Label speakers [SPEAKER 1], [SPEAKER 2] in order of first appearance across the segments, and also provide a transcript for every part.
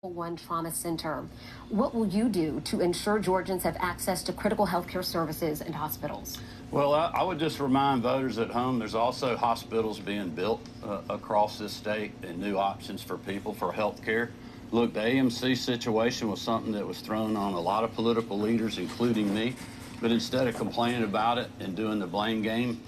[SPEAKER 1] One Trauma Center. What will you do to ensure Georgians have access to critical health care services and hospitals?
[SPEAKER 2] Well, I would just remind voters at home there's also hospitals being built across this state and new options for people for health care. Look, the AMC situation was something that was thrown on a lot of political leaders, including me. But instead of complaining about it and doing the blame game,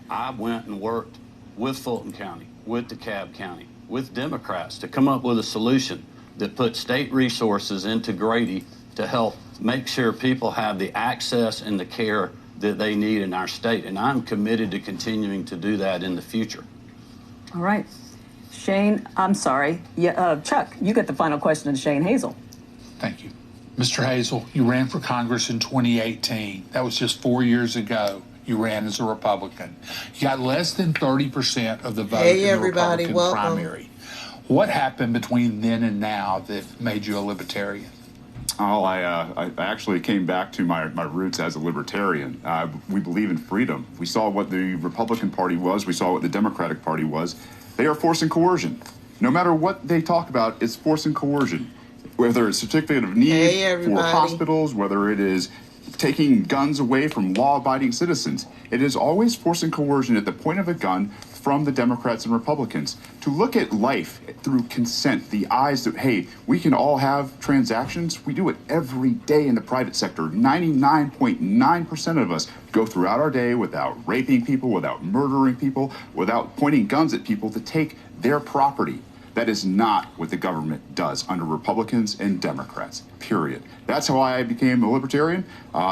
[SPEAKER 2] I went and worked with Fulton County, with DeKalb County, with Democrats to come up with a solution that put state resources into Grady to help make sure people have the access and the care that they need in our state. And I'm committed to continuing to do that in the future.
[SPEAKER 3] All right. Shane, I'm sorry. Chuck, you get the final question to Shane Hazel.
[SPEAKER 4] Thank you. Mr. Hazel, you ran for Congress in 2018. That was just 4 years ago. You ran as a Republican. You got less than 30% of the vote in the Republican primary. What happened between then and now that made you a Libertarian?
[SPEAKER 5] Oh, I actually came back to my roots as a Libertarian. We believe in freedom. We saw what the Republican Party was. We saw what the Democratic Party was. They are force and coercion. No matter what they talk about, it's force and coercion. Whether it's certificate of need for hospitals, whether it is taking guns away from law-abiding citizens, it is always force and coercion at the point of a gun from the Democrats and Republicans. To look at life through consent, the eyes that, hey, we can all have transactions. We do it every day in the private sector. 99.9% of us go throughout our day without raping people, without murdering people, without pointing guns at people to take their property. That is not what the government does under Republicans and Democrats, period. That's how I became a Libertarian.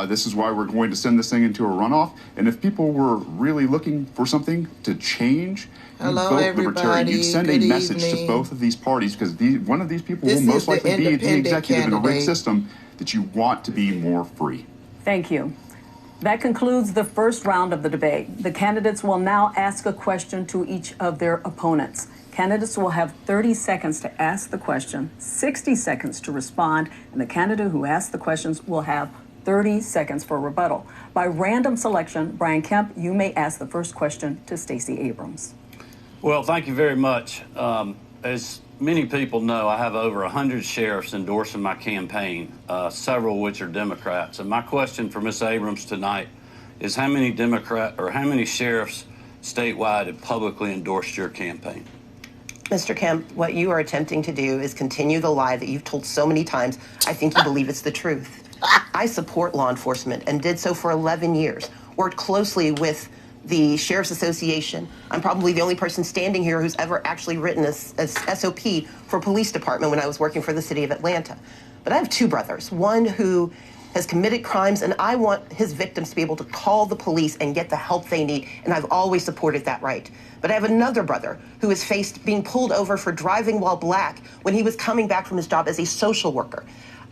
[SPEAKER 5] This is why we're going to send this thing into a runoff. And if people were really looking for something to change, you vote Libertarian. You send a message to both of these parties, because one of these people will most likely be the executive in a rigged system, that you want to be more free.
[SPEAKER 3] Thank you. That concludes the first round of the debate. The candidates will now ask a question to each of their opponents. Candidates will have 30 seconds to ask the question, 60 seconds to respond, and the candidate who asks the questions will have 30 seconds for rebuttal. By random selection, Brian Kemp, you may ask the first question to Stacey Abrams.
[SPEAKER 2] Well, thank you very much. As many people know, I have over 100 sheriffs endorsing my campaign, several of which are Democrats. And my question for Ms. Abrams tonight is how many sheriffs statewide have publicly endorsed your campaign?
[SPEAKER 6] Mr. Kemp, what you are attempting to do is continue the lie that you've told so many times. I think you believe it's the truth. I support law enforcement and did so for 11 years, worked closely with the Sheriff's Association. I'm probably the only person standing here who's ever actually written a SOP for police department when I was working for the city of Atlanta. But I have two brothers, one who has committed crimes, and I want his victims to be able to call the police and get the help they need, and I've always supported that right. But I have another brother who has faced being pulled over for driving while black when he was coming back from his job as a social worker.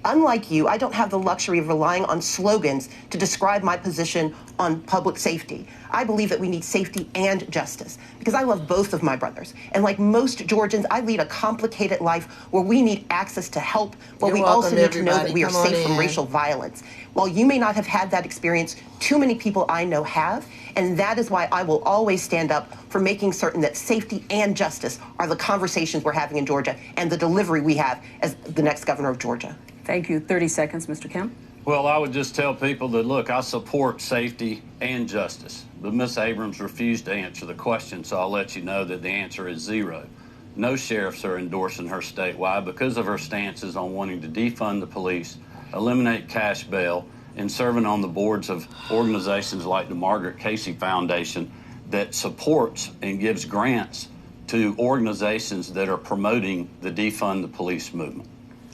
[SPEAKER 6] Unlike you, I don't have the luxury of relying on slogans to describe my position on public safety. I believe that we need safety and justice because I love both of my brothers. And like most Georgians, I lead a complicated life where we need access to help, but we also need to know that we are safe from racial violence. While you may not have had that experience, too many people I know have, and that is why I will always stand up for making certain that safety and justice are the conversations we're having in Georgia and the delivery we have as the next governor of Georgia.
[SPEAKER 3] Thank you. 30 seconds, Mr. Kemp.
[SPEAKER 2] Well, I would just tell people that, look, I support safety and justice. But Ms. Abrams refused to answer the question, so I'll let you know that the answer is 0. No sheriffs are endorsing her statewide because of her stances on wanting to defund the police, eliminate cash bail, and serving on the boards of organizations like the Margaret Casey Foundation that supports and gives grants to organizations that are promoting the defund the police movement.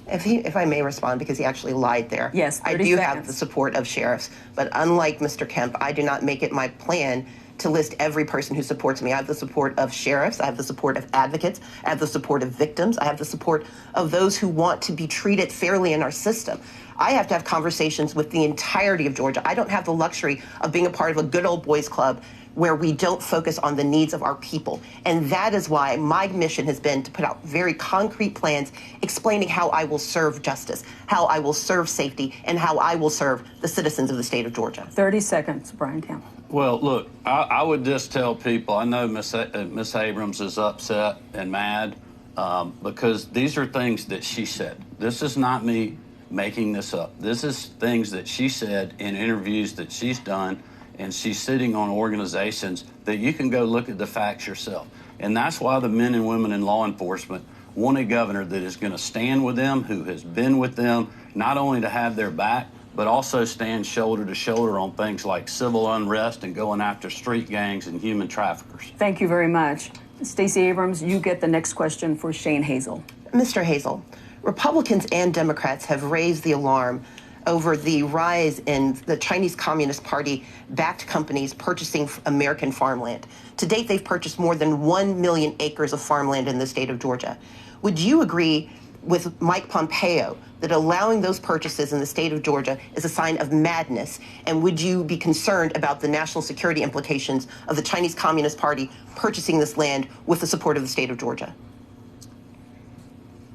[SPEAKER 6] If I may respond, because he actually lied there.
[SPEAKER 3] Yes,
[SPEAKER 6] I do have the support of sheriffs, but unlike Mr. Kemp, I do not make it my plan to list every person who supports me. I have the support of sheriffs, I have the support of advocates, I have the support of victims, I have the support of those who want to be treated fairly in our system. I have to have conversations with the entirety of Georgia. I don't have the luxury of being a part of a good old boys club where we don't focus on the needs of our people. And that is why my mission has been to put out very concrete plans explaining how I will serve justice, how I will serve safety, and how I will serve the citizens of the state of Georgia.
[SPEAKER 3] 30 seconds, Brian Kemp.
[SPEAKER 2] Well, look, I would just tell people, I know Ms. Abrams is upset and mad because these are things that she said. This is not me making this up. This is things that she said in interviews that she's done, and she's sitting on organizations that you can go look at the facts yourself. And that's why the men and women in law enforcement want a governor that is going to stand with them, who has been with them, not only to have their back, but also stand shoulder to shoulder on things like civil unrest and going after street gangs and human traffickers.
[SPEAKER 3] Thank you very much. Stacey Abrams, you get the next question for Shane Hazel.
[SPEAKER 6] Mr. Hazel, Republicans and Democrats have raised the alarm over the rise in the Chinese Communist Party-backed companies purchasing American farmland. To date, they've purchased more than 1 million acres of farmland in the state of Georgia. Would you agree with Mike Pompeo that allowing those purchases in the state of Georgia is a sign of madness? And would you be concerned about the national security implications of the Chinese Communist Party purchasing this land with the support of the state of Georgia?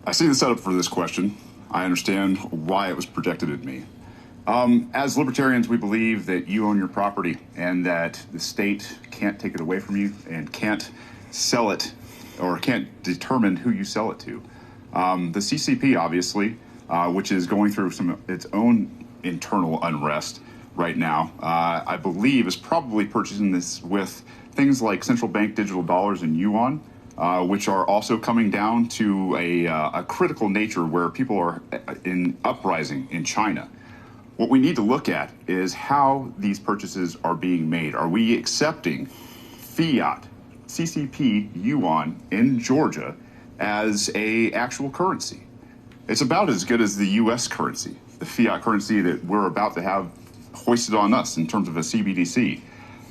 [SPEAKER 5] I see the setup for this question. I understand why it was projected at me. As libertarians, we believe that you own your property and that the state can't take it away from you and can't sell it or can't determine who you sell it to. The CCP, obviously, which is going through its own internal unrest right now, I believe is probably purchasing this with things like central bank digital dollars and yuan, which are also coming down to a critical nature where people are in uprising in China. What we need to look at is how these purchases are being made. Are we accepting fiat, CCP, yuan in Georgia as a actual currency? It's about as good as the U.S. currency, the fiat currency that we're about to have hoisted on us in terms of a CBDC.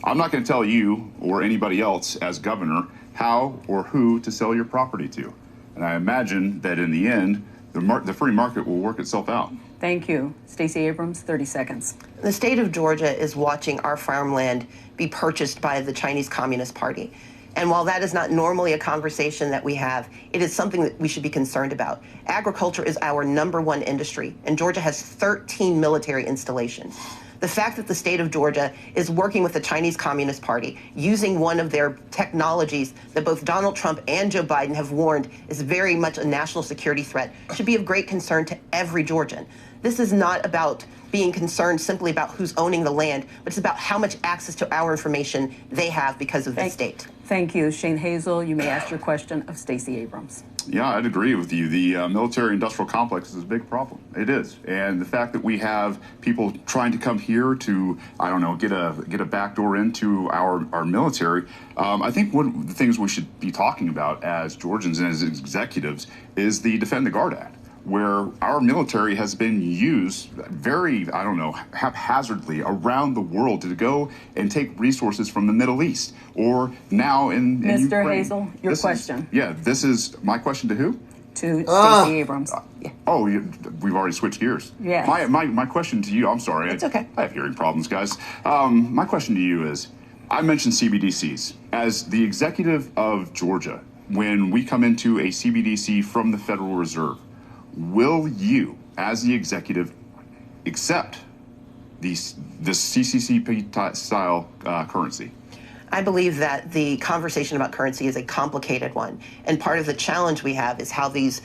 [SPEAKER 5] I'm not going to tell you or anybody else as governor how or who to sell your property to. And I imagine that in the end, the free market will work itself out.
[SPEAKER 3] Thank you. Stacey Abrams, 30 seconds.
[SPEAKER 6] The state of Georgia is watching our farmland be purchased by the Chinese Communist Party. And while that is not normally a conversation that we have, it is something that we should be concerned about. Agriculture is our #1 industry, and Georgia has 13 military installations. The fact that the state of Georgia is working with the Chinese Communist Party, using one of their technologies that both Donald Trump and Joe Biden have warned is very much a national security threat, should be of great concern to every Georgian. This is not about being concerned simply about who's owning the land, but it's about how much access to our information they have because of the state.
[SPEAKER 3] Thank you. Shane Hazel, you may ask your question of Stacey Abrams.
[SPEAKER 5] Yeah, I'd agree with you. The military-industrial complex is a big problem. It is. And the fact that we have people trying to come here to, I don't know, get a backdoor into our military, I think one of the things we should be talking about as Georgians and as executives is the Defend the Guard Act, where our military has been used very, I don't know, haphazardly around the world to go and take resources from the Middle East or now in
[SPEAKER 3] Mr.
[SPEAKER 5] Ukraine.
[SPEAKER 3] Hazel, your question.
[SPEAKER 5] This is my question to who?
[SPEAKER 3] To Stacey Abrams.
[SPEAKER 5] We've already switched gears.
[SPEAKER 3] Yes.
[SPEAKER 5] My question to you, I'm sorry.
[SPEAKER 6] It's okay.
[SPEAKER 5] I have hearing problems, guys. My question to you is, I mentioned CBDCs. As the executive of Georgia, when we come into a CBDC from the Federal Reserve, will you, as the executive, accept this CCCP-style currency?
[SPEAKER 6] I believe that the conversation about currency is a complicated one. And part of the challenge we have is how this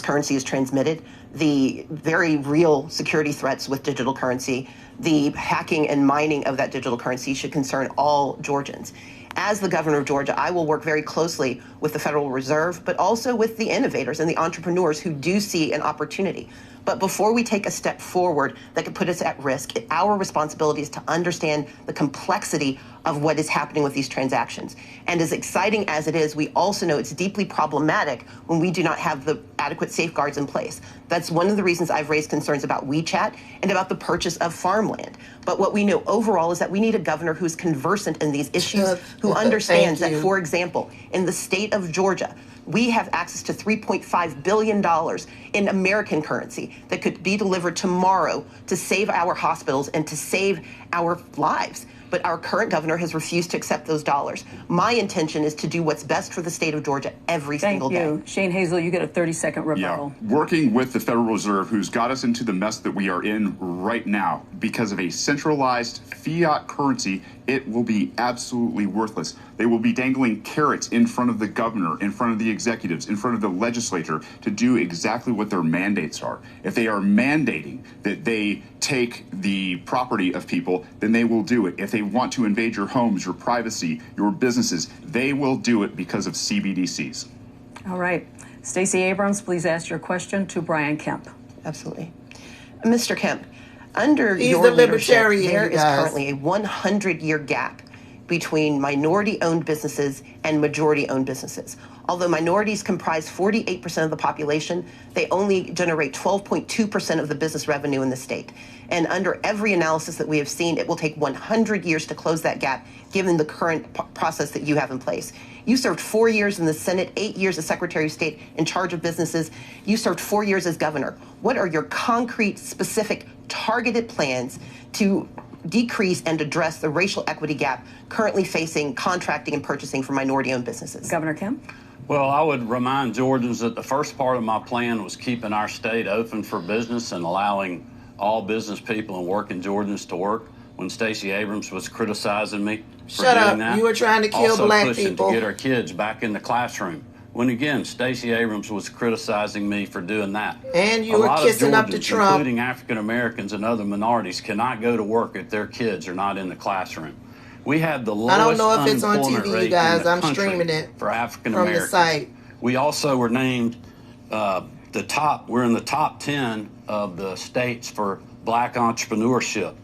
[SPEAKER 6] currency is transmitted, the very real security threats with digital currency, the hacking and mining of that digital currency should concern all Georgians. As the governor of Georgia, I will work very closely with the Federal Reserve, but also with the innovators and the entrepreneurs who do see an opportunity. But before we take a step forward that could put us at risk, our responsibility is to understand the complexity of what is happening with these transactions. And as exciting as it is, we also know it's deeply problematic when we do not have the adequate safeguards in place. That's one of the reasons I've raised concerns about WeChat and about the purchase of farmland. But what we know overall is that we need a governor who's conversant in these issues, who understands that, for example, in the state of Georgia, we have access to $3.5 billion in American currency that could be delivered tomorrow to save our hospitals and to save our lives. but our current governor has refused to accept those dollars. My intention is to do what's best for the state of Georgia every single day.
[SPEAKER 3] Thank you. Shane Hazel, you get a 30-second rebuttal.
[SPEAKER 5] Yeah. Working with the Federal Reserve, who's got us into the mess that we are in right now because of a centralized fiat currency, it will be absolutely worthless. They will be dangling carrots in front of the governor, in front of the executives, in front of the legislature to do exactly what their mandates are. If they are mandating that they take the property of people, then they will do it. If they want to invade your homes, your privacy, your businesses, they will do it because of CBDCs.
[SPEAKER 3] All right. Stacey Abrams, please ask your question to Brian Kemp.
[SPEAKER 6] Absolutely. Mr. Kemp, under
[SPEAKER 7] He's
[SPEAKER 6] your
[SPEAKER 7] the
[SPEAKER 6] leadership,
[SPEAKER 7] Libertarian,
[SPEAKER 6] there
[SPEAKER 7] you
[SPEAKER 6] is
[SPEAKER 7] guys.
[SPEAKER 6] currently a 100-year gap between minority-owned businesses and majority-owned businesses. Although minorities comprise 48% of the population, they only generate 12.2% of the business revenue in the state. And under every analysis that we have seen, it will take 100 years to close that gap, given the current process that you have in place. You served 4 years in the Senate, 8 years as Secretary of State in charge of businesses. You served 4 years as governor. What are your concrete, specific, targeted plans to decrease and address the racial equity gap currently facing contracting and purchasing for minority-owned businesses?
[SPEAKER 3] Governor Kemp?
[SPEAKER 2] Well, I would remind Georgians that the first part of my plan was keeping our state open for business and allowing all business people and working Georgians to work. When Stacey Abrams was criticizing me for
[SPEAKER 7] Shut
[SPEAKER 2] doing
[SPEAKER 7] up.
[SPEAKER 2] that,
[SPEAKER 7] You were trying to kill
[SPEAKER 2] also
[SPEAKER 7] black
[SPEAKER 2] pushing
[SPEAKER 7] people.
[SPEAKER 2] to get our kids back in the classroom. When again, Stacey Abrams was criticizing me for doing that.
[SPEAKER 7] And you
[SPEAKER 2] A
[SPEAKER 7] were
[SPEAKER 2] lot
[SPEAKER 7] kissing
[SPEAKER 2] of
[SPEAKER 7] up to
[SPEAKER 2] Georgians,
[SPEAKER 7] Trump.
[SPEAKER 2] including African Americans and other minorities, cannot go to work if their kids are not in the classroom. We have the lowest
[SPEAKER 7] I don't know if it's on
[SPEAKER 2] unemployment
[SPEAKER 7] TV, you
[SPEAKER 2] rate
[SPEAKER 7] guys.
[SPEAKER 2] in the
[SPEAKER 7] I'm
[SPEAKER 2] country
[SPEAKER 7] streaming it
[SPEAKER 2] for African
[SPEAKER 7] from the
[SPEAKER 2] Americans.
[SPEAKER 7] site.
[SPEAKER 2] We also were named we're in the top 10 of the states for black entrepreneurship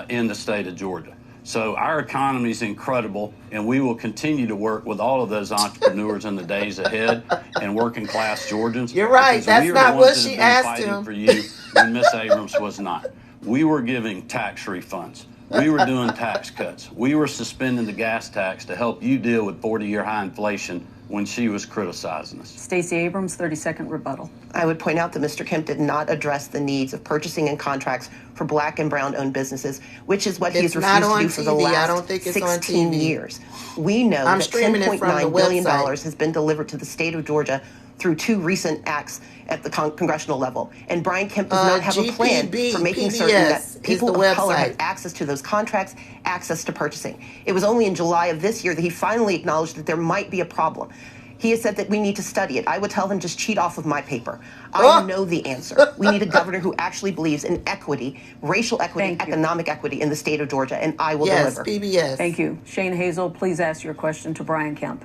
[SPEAKER 2] in the state of Georgia. So our economy is incredible, and we will continue to work with all of those entrepreneurs in the days ahead and working class Georgians.
[SPEAKER 7] You're right.
[SPEAKER 2] Because
[SPEAKER 7] That's
[SPEAKER 2] we are
[SPEAKER 7] not
[SPEAKER 2] the
[SPEAKER 7] what
[SPEAKER 2] ones that
[SPEAKER 7] she
[SPEAKER 2] have been
[SPEAKER 7] asked
[SPEAKER 2] fighting
[SPEAKER 7] him.
[SPEAKER 2] for you when Miss Abrams was not. We were giving tax refunds. We were doing tax cuts. We were suspending the gas tax to help you deal with 40-year high inflation when she was criticizing us.
[SPEAKER 3] Stacey Abrams, 30-second rebuttal.
[SPEAKER 6] I would point out that Mr. Kemp did not address the needs of purchasing and contracts for black and brown-owned businesses, which is what he has
[SPEAKER 7] It's not
[SPEAKER 6] refused to
[SPEAKER 7] on
[SPEAKER 6] do for the
[SPEAKER 7] TV. I
[SPEAKER 6] last
[SPEAKER 7] don't think it's on
[SPEAKER 6] 16
[SPEAKER 7] TV.
[SPEAKER 6] years. We know
[SPEAKER 7] I'm
[SPEAKER 6] that
[SPEAKER 7] streaming it from the
[SPEAKER 6] $10.9 billion
[SPEAKER 7] website.
[SPEAKER 6] has been delivered to the state of Georgia through 2 recent acts at the congressional level. And Brian Kemp does not have a plan for making certain
[SPEAKER 7] PBS
[SPEAKER 6] that people
[SPEAKER 7] is the
[SPEAKER 6] of color have
[SPEAKER 7] website.
[SPEAKER 6] access to those contracts, access to purchasing. It was only in July of this year that he finally acknowledged that there might be a problem. He has said that we need to study it. I would tell him just cheat off of my paper. I know the answer. We need a governor who actually believes in equity, racial equity,
[SPEAKER 3] Thank you.
[SPEAKER 6] economic equity in the state of Georgia, and I will
[SPEAKER 7] Yes,
[SPEAKER 6] deliver.
[SPEAKER 7] PBS.
[SPEAKER 3] Thank you. Shane Hazel, please ask your question to Brian Kemp.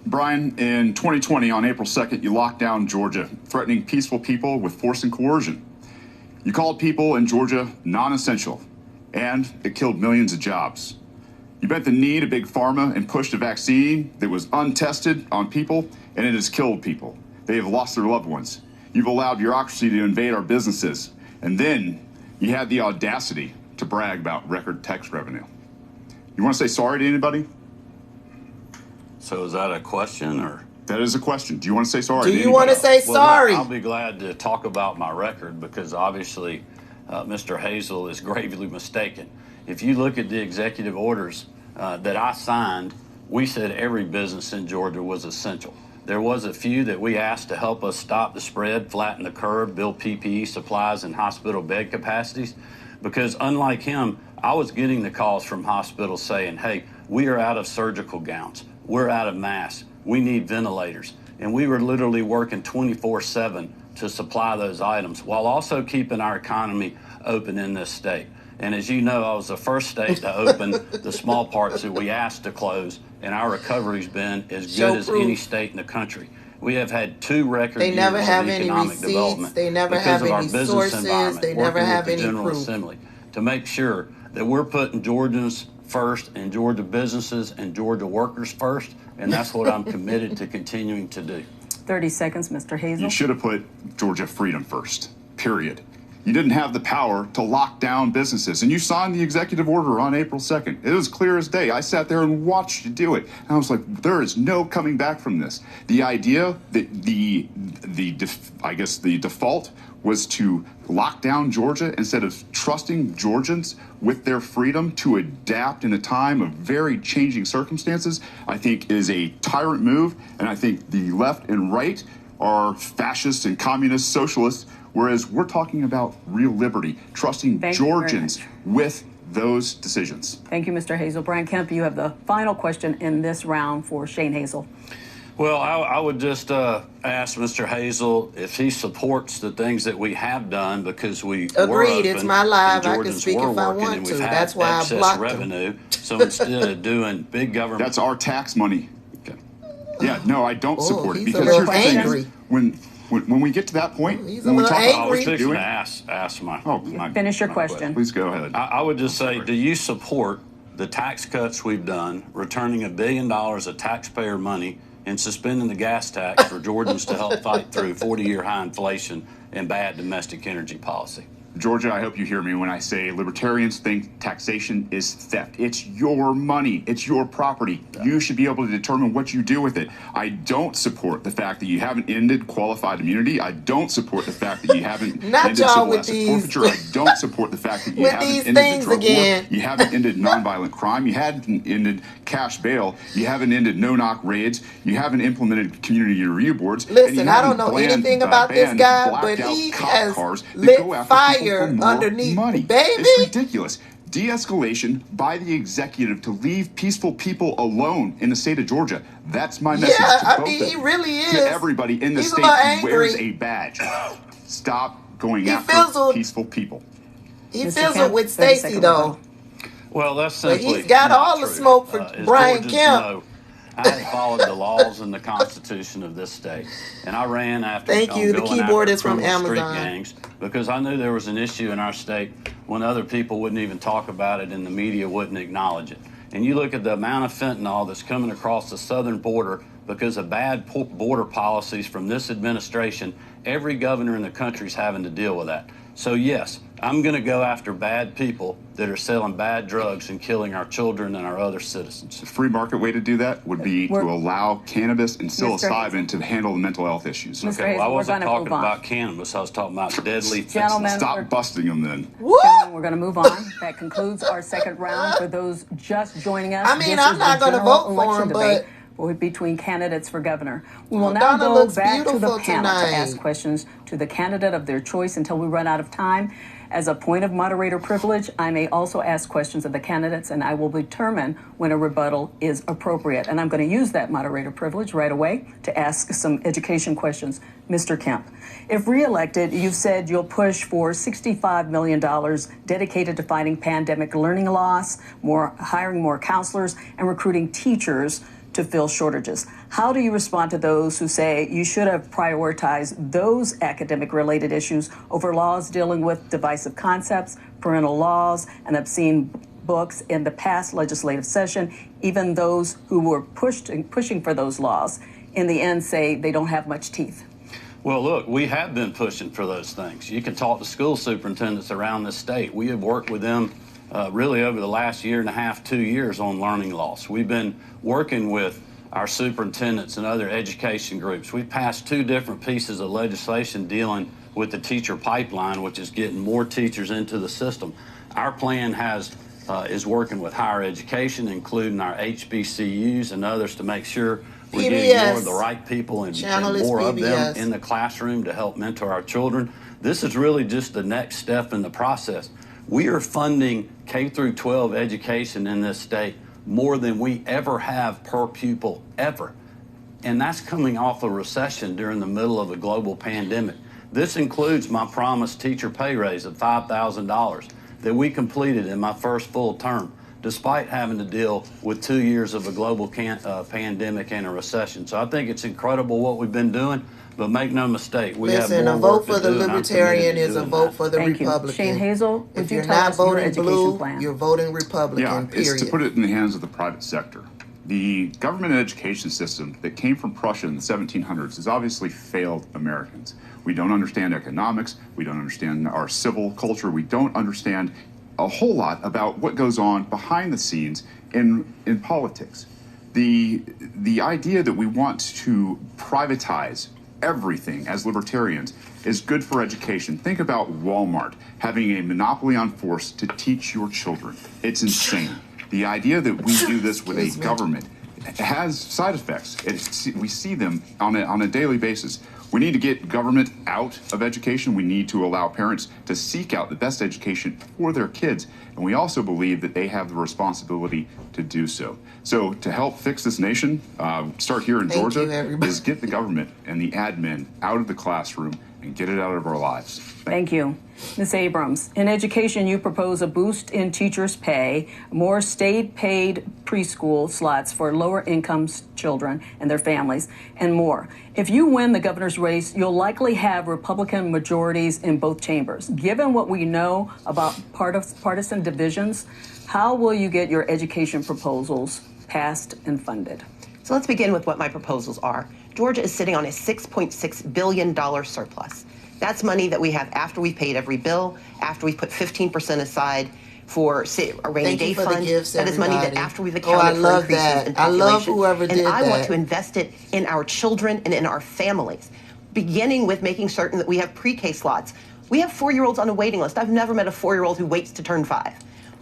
[SPEAKER 5] Brian, in 2020, on April 2nd, you locked down Georgia, threatening peaceful people with force and coercion. You called people in Georgia non-essential, and it killed millions of jobs. You bent the knee to big pharma and pushed a vaccine that was untested on people, and it has killed people. They have lost their loved ones. You've allowed bureaucracy to invade our businesses, and then you had the audacity to brag about record tax revenue. You want to say sorry to anybody?
[SPEAKER 2] So is that a question, or?
[SPEAKER 5] That is a question. Do you want to say sorry?
[SPEAKER 7] Do
[SPEAKER 5] to
[SPEAKER 7] you want to
[SPEAKER 5] anybody?
[SPEAKER 7] say sorry?
[SPEAKER 2] I'll be glad to talk about my record because obviously Mr. Hazel is gravely mistaken. If you look at the executive orders that I signed, we said every business in Georgia was essential. There was a few that we asked to help us stop the spread, flatten the curve, build PPE supplies and hospital bed capacities. Because unlike him, I was getting the calls from hospitals saying, hey, we are out of surgical gowns. We're out of masks. We need ventilators. And we were literally working 24/7 to supply those items while also keeping our economy open in this state. And as you know, I was the first state to open the small parts that we asked to close, and our recovery's been as good as any state in the country. We have had 2 record
[SPEAKER 7] They
[SPEAKER 2] years
[SPEAKER 7] never
[SPEAKER 2] of
[SPEAKER 7] have any
[SPEAKER 2] economic
[SPEAKER 7] receipts.
[SPEAKER 2] development
[SPEAKER 7] They never
[SPEAKER 2] because
[SPEAKER 7] have
[SPEAKER 2] of our
[SPEAKER 7] any
[SPEAKER 2] business
[SPEAKER 7] sources.
[SPEAKER 2] environment,
[SPEAKER 7] They never
[SPEAKER 2] working
[SPEAKER 7] have
[SPEAKER 2] with the
[SPEAKER 7] any
[SPEAKER 2] General
[SPEAKER 7] proof.
[SPEAKER 2] Assembly to make sure that we're putting Georgians first and Georgia businesses and Georgia workers first, and that's what I'm committed to continuing to do.
[SPEAKER 3] 30 seconds, Mr. Hazel.
[SPEAKER 5] You should have put Georgia freedom first, period. you didn't have the power to lock down businesses. And you signed the executive order on April 2nd. It was clear as day. I sat there and watched you do it. And I was like, there is no coming back from this. The idea that the default was to lock down Georgia instead of trusting Georgians with their freedom to adapt in a time of very changing circumstances, I think is a tyrant move. And I think the left and right are fascists and communist socialists, whereas we're talking about real liberty, trusting Georgians with those decisions.
[SPEAKER 3] Thank you, Mr. Hazel. Brian Kemp, you have the final question in this round for Shane Hazel.
[SPEAKER 2] Well, I would just ask Mr. Hazel if he supports the things that we have done, because we
[SPEAKER 7] agreed.
[SPEAKER 2] Were open,
[SPEAKER 7] it's my live. I can
[SPEAKER 2] Georgians
[SPEAKER 7] speak if I want to. That's why I blocked
[SPEAKER 2] revenue. So instead of doing big government,
[SPEAKER 5] that's our tax money. Okay. Yeah, no, I don't support it, because
[SPEAKER 7] here's the thing:
[SPEAKER 5] when we get to that point,
[SPEAKER 7] when we talk
[SPEAKER 2] about what we're doing, ask my
[SPEAKER 3] finish your question.
[SPEAKER 5] Please go ahead.
[SPEAKER 2] I would just say, do you support the tax cuts we've done, returning $1 billion of taxpayer money and suspending the gas tax for Georgians to help fight through 40-year high inflation and bad domestic energy policy?
[SPEAKER 5] Georgia, I hope you hear me when I say libertarians think taxation is theft. It's your money. It's your property. You should be able to determine what you do with it. I don't support the fact that you haven't ended qualified immunity. I don't support the fact that you haven't ended civil asset forfeiture. I don't support the fact that you haven't ended the drug war. You haven't ended nonviolent crime. You haven't ended cash bail. You haven't ended no-knock raids. You haven't implemented community review boards.
[SPEAKER 7] Listen, I don't know anything about this guy, but he has lit fire underneath
[SPEAKER 5] money.
[SPEAKER 7] Baby,
[SPEAKER 5] it's ridiculous. De-escalation by the executive to leave peaceful people alone in the state of Georgia. That's my message to both
[SPEAKER 7] he really is.
[SPEAKER 5] To everybody in the state who wears a badge. Stop going after peaceful people.
[SPEAKER 7] He fizzled with Stacey, though.
[SPEAKER 2] Well, that's simply
[SPEAKER 7] he's got all the smoke for Brian Kemp.
[SPEAKER 2] I had followed the laws and the Constitution of this state, and I ran after.
[SPEAKER 7] Thank you. The keyboard is from Amazon.
[SPEAKER 2] Street gangs, because I knew there was an issue in our state when other people wouldn't even talk about it and the media wouldn't acknowledge it. And you look at the amount of fentanyl that's coming across the southern border because of bad border policies from this administration. Every governor in the country is having to deal with that. So yes, I'm going to go after bad people that are selling bad drugs and killing our children and our other citizens.
[SPEAKER 5] The free market way to do that would be to allow cannabis and psilocybin to handle the mental health issues.
[SPEAKER 2] Okay, well, I wasn't talking about cannabis. I was talking about deadly
[SPEAKER 3] fentanyl.
[SPEAKER 5] Stop busting them then.
[SPEAKER 3] Gentlemen, we're going to move on. That concludes our second round. For those just joining us,
[SPEAKER 7] I mean, I'm not going to vote for him, but
[SPEAKER 3] between candidates for governor. We will now go back to the panel to ask questions to the candidate of their choice until we run out of time. As a point of moderator privilege, I may also ask questions of the candidates, and I will determine when a rebuttal is appropriate. And I'm going to use that moderator privilege right away to ask some education questions. Mr. Kemp, if reelected, you've said you'll push for $65 million dedicated to fighting pandemic learning loss, hiring more counselors, and recruiting teachers to fill shortages. How do you respond to those who say you should have prioritized those academic-related issues over laws dealing with divisive concepts, parental laws, and obscene books in the past legislative session, even those who were pushing for those laws, in the end say they don't have much teeth?
[SPEAKER 2] Well, look, we have been pushing for those things. You can talk to school superintendents around the state. We have worked with them really over the last year and a half, 2 years on learning loss. We've been working with our superintendents and other education groups. We've passed 2 different pieces of legislation dealing with the teacher pipeline, which is getting more teachers into the system. Our plan is working with higher education, including our HBCUs and others, to make sure we're getting more of the right people and more of them in the classroom to help mentor our children. This is really just the next step in the process. We are funding K through 12 education in this state more than we ever have per pupil, ever. And that's coming off a recession during the middle of a global pandemic. This includes my promised teacher pay raise of $5,000 that we completed in my first full term, despite having to deal with 2 years of a global pandemic and a recession. So I think it's incredible what we've been doing. But make no mistake, we have more
[SPEAKER 7] a vote for the Libertarian is a vote for the Republican.
[SPEAKER 3] Shane Hazel,
[SPEAKER 7] if you're not voting blue, you're voting Republican, period.
[SPEAKER 5] It's to put it in the hands of the private sector. The government education system that came from Prussia in the 1700s has obviously failed Americans. We don't understand economics. We don't understand our civil culture. We don't understand a whole lot about what goes on behind the scenes in politics. The idea that we want to privatize everything as libertarians is good for education. Think about Walmart having a monopoly on force to teach your children. It's insane. The idea that we do this with a government has side effects. We see them on a daily basis. We need to get government out of education. We need to allow parents to seek out the best education for their kids. And we also believe that they have the responsibility to do so. So to help fix this nation, start here in Georgia, is get the government and the admin out of the classroom and get it out of our lives.
[SPEAKER 3] Thank you. Ms. Abrams, in education, you propose a boost in teachers' pay, more state-paid preschool slots for lower-income children and their families, and more. If you win the governor's race, you'll likely have Republican majorities in both chambers. Given what we know about partisan divisions, how will you get your education proposals passed and funded?
[SPEAKER 6] So let's begin with what my proposals are. Georgia is sitting on a $6.6 billion surplus. That's money that we have after we've paid every bill, after we've put 15% aside for a rainy day fund. That is money that after we've accounted for increases in population.
[SPEAKER 7] I love whoever did that.
[SPEAKER 6] And I want to invest it in our children and in our families, beginning with making certain that we have pre-K slots. We have 4-year-olds on a waiting list. I've never met a 4-year-old who waits to turn 5.